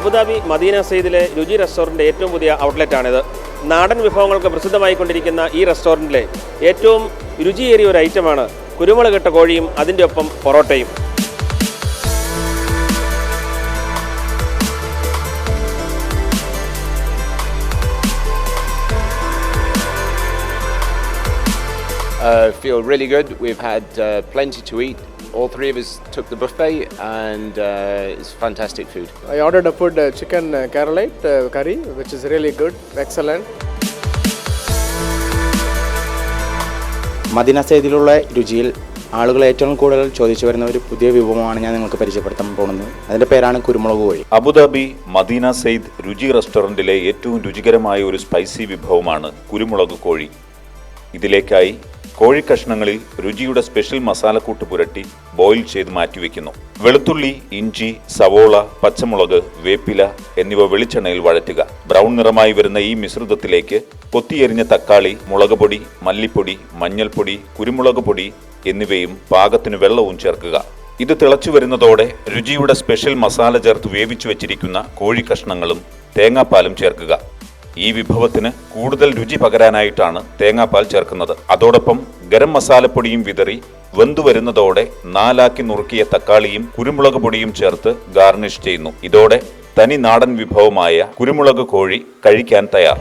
Abu Dhabi Medina സെയ്ദിലെ രുചി റെസ്റ്റോറൻറ്റിൻ്റെ ഏറ്റവും പുതിയ ഔട്ട്ലെറ്റാണിത്. നാടൻ വിഭവങ്ങൾക്ക് പ്രസിദ്ധമായിക്കൊണ്ടിരിക്കുന്ന ഈ റെസ്റ്റോറൻറ്റിലെ ഏറ്റവും രുചിയേറിയ ഒരു ഐറ്റമാണ് കുരുമുളകിട്ട കോഴിയും അതിൻ്റെ ഒപ്പം പൊറോട്ടയും. Feel really good. We've had plenty to eat. All three of us took the buffet and it's fantastic food. I ordered a food chicken Keralite curry, which is really good, excellent. Madina സെയ്ദിലുള്ള രുചിയിൽ ആളുകൾ ഏറ്റവും കൂടുതൽ ചോദിച്ചു വരുന്ന ഒരു പുതിയ വിഭവമാണ് ഞാൻ നിങ്ങൾക്ക് പരിചയപ്പെടുത്താൻ പോകുന്നത്. അതിൻ്റെ പേരാണ് കുരുമുളക് കോഴി. അബുദാബി മദീന സെയ്ദ് രുചി റെസ്റ്റോറൻറ്റിലെ ഏറ്റവും രുചികരമായ ഒരു സ്പൈസി വിഭവമാണ് കുരുമുളക് കോഴി. ഇതിലേക്കായി കോഴിക്കഷ്ണങ്ങളിൽ രുചിയുടെ സ്പെഷ്യൽ മസാലക്കൂട്ട് പുരട്ടി ബോയിൽ ചെയ്ത് മാറ്റിവെക്കുന്നു. വെളുത്തുള്ളി, ഇഞ്ചി, സവോള, പച്ചമുളക്, വേപ്പില എന്നിവ വെളിച്ചെണ്ണയിൽ വഴറ്റുക. ബ്രൗൺ നിറമായി വരുന്ന ഈ മിശ്രിതത്തിലേക്ക് കൊത്തിയെരിഞ്ഞ തക്കാളി, മുളക് പൊടി, മല്ലിപ്പൊടി, മഞ്ഞൾപ്പൊടി, കുരുമുളക് പൊടി എന്നിവയും പാകത്തിന് വെള്ളവും ചേർക്കുക. ഇത് തിളച്ചു വരുന്നതോടെ രുചിയുടെ സ്പെഷ്യൽ മസാല ചേർത്ത് വേവിച്ചു വെച്ചിരിക്കുന്ന കോഴിക്കഷ്ണങ്ങളും തേങ്ങാപ്പാലും ചേർക്കുക. ഈ വിഭവത്തിന് കൂടുതൽ രുചി പകരാനായിട്ടാണ് തേങ്ങാപ്പാൽ ചേർക്കുന്നത്. അതോടൊപ്പം ഗരം മസാലപ്പൊടിയും വിതറി വെന്തുവരുന്നതോടെ 4 നുറുക്കിയ തക്കാളിയും കുരുമുളക് പൊടിയും ചേർത്ത് ഗാർണിഷ് ചെയ്യുന്നു. ഇതോടെ തനി നാടൻ വിഭവമായ കുരുമുളക് കോഴി കഴിക്കാൻ തയ്യാർ.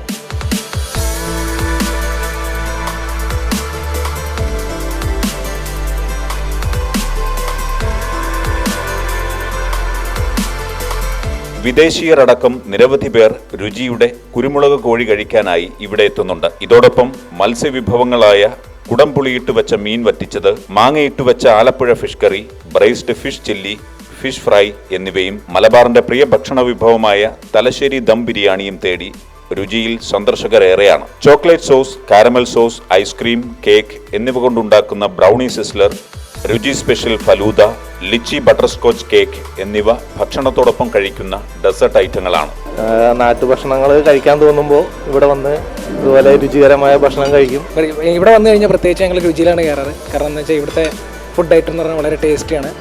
വിദേശീയരടക്കം നിരവധി പേർ രുചിയുടെ കുരുമുളക് കോഴി കഴിക്കാനായി ഇവിടെ എത്തുന്നുണ്ട്. ഇതോടൊപ്പം മത്സ്യവിഭവങ്ങളായ കുടംപുളിയിട്ട് വെച്ച മീൻ വറ്റിച്ചത്, മാങ്ങയിട്ട് വെച്ച Alappuzha fish curry, braised fish chilli, fish fry എന്നിവയും മലബാറിന്റെ പ്രിയ ഭക്ഷണ വിഭവമായ തലശ്ശേരി ദം ബിരിയാണിയും തേടി രുചിയിൽ സന്ദർശകരേറെയാണ്. Chocolate sauce, caramel sauce, ice cream, cake എന്നിവ കൊണ്ടുണ്ടാക്കുന്ന brownie sizzler, Ruchi special falooda, lychee butterscotch cake എന്നിവ ഭക്ഷണത്തോടൊപ്പം കഴിക്കുന്ന ഡെസേർട്ട് ഐറ്റങ്ങളാണ്. നാട്ടുഭക്ഷണങ്ങൾ കഴിക്കാൻ തോന്നുമ്പോൾ ഇവിടെ വന്ന് ഇതുപോലെ രുചികരമായ ഭക്ഷണം കഴിക്കും. ഇവിടെ വന്നു കഴിഞ്ഞാൽ പ്രത്യേകിച്ച് ഞങ്ങൾ രുചിയിലാണ് കയറാറ്. കാരണം എന്ന് വെച്ചാൽ ഇവിടുത്തെ ഫുഡ് ഐറ്റം എന്ന് പറഞ്ഞാൽ വളരെ ടേസ്റ്റിയാണ്.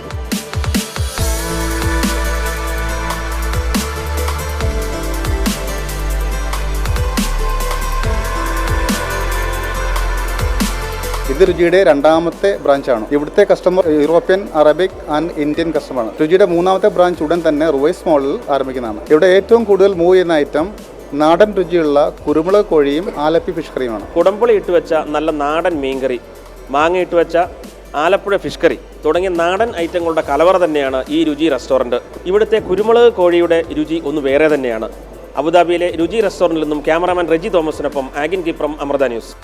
ഇത് രുചിയുടെ രണ്ടാമത്തെ ബ്രാഞ്ചാണ്. ഇവിടുത്തെ customer European, Arabic and Indian കസ്റ്റമറാണ്. രുചിയുടെ മൂന്നാമത്തെ ബ്രാഞ്ച് ഉടൻ തന്നെ റുവൈസ് മോളിൽ ആരംഭിക്കുന്നതാണ്. ഇവിടെ ഏറ്റവും കൂടുതൽ മൂവ് ചെയ്യുന്ന ഐറ്റം നാടൻ രുചിയുള്ള കുരുമുളക് കോഴിയും ആലപ്പി ഫിഷ് കറിയുമാണ്. കുടംപുളി ഇട്ട് വെച്ച നല്ല നാടൻ മീൻകറി, മാങ്ങ ഇട്ട് വെച്ച ആലപ്പുഴ ഫിഷ് കറി തുടങ്ങിയ നാടൻ ഐറ്റങ്ങളുടെ കലവറ തന്നെയാണ് ഈ രുചി റെസ്റ്റോറൻറ്റ്. ഇവിടുത്തെ കുരുമുളക് കോഴിയുടെ രുചി ഒന്ന് വേറെ തന്നെയാണ്. അബുദാബിയിലെ രുചി റെസ്റ്റോറൻറ്റിൽ നിന്നും ക്യാമറാമാൻ റെജി തോമസിനൊപ്പം ആഗിൻ കിപ്രം, അമൃത ന്യൂസ്.